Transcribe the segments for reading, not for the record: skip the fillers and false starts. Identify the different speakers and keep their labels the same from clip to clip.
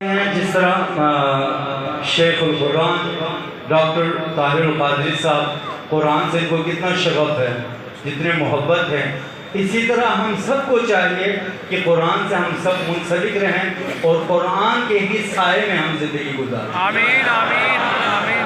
Speaker 1: जिस तरह शेखुल कुरान डॉक्टर ताहिरुल कादरी साहब कुरान से इनको कितना शगफ है, जितने मोहब्बत है, इसी तरह हम सबको चाहिए कि कुरान से हम सब मुंसलिक रहें और कुरान के ही साए में हम जिंदगी गुजारें।
Speaker 2: आमीन आमीन आमीन।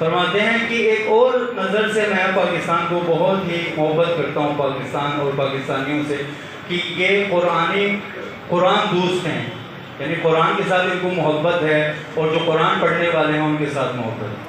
Speaker 1: फरमाते हैं कि एक और नज़र से मैं पाकिस्तान को बहुत ही मोहब्बत करता हूँ, पाकिस्तान और पाकिस्तानियों से, कि ये कुरान दोस्त हैं, यानी कुरान के साथ इनको मोहब्बत है और जो कुरान पढ़ने वाले हैं उनके साथ मोहब्बत है।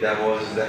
Speaker 3: 12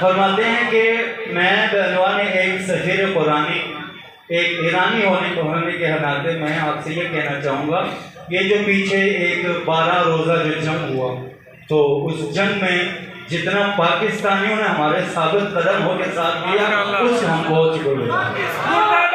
Speaker 1: फरमाते हैं कि मैं बहनवान एक सफ़ीर कुरानी, एक ईरानी होने के नाते मैं आपसे ये कहना चाहूँगा, ये जो पीछे एक 12 रोज़ा जो जंग हुआ, तो उस जंग में जितना पाकिस्तानियों ने हमारे साबित कदम होकर साथ दिया, उससे हम बहुत शुक्र गुजार हैं।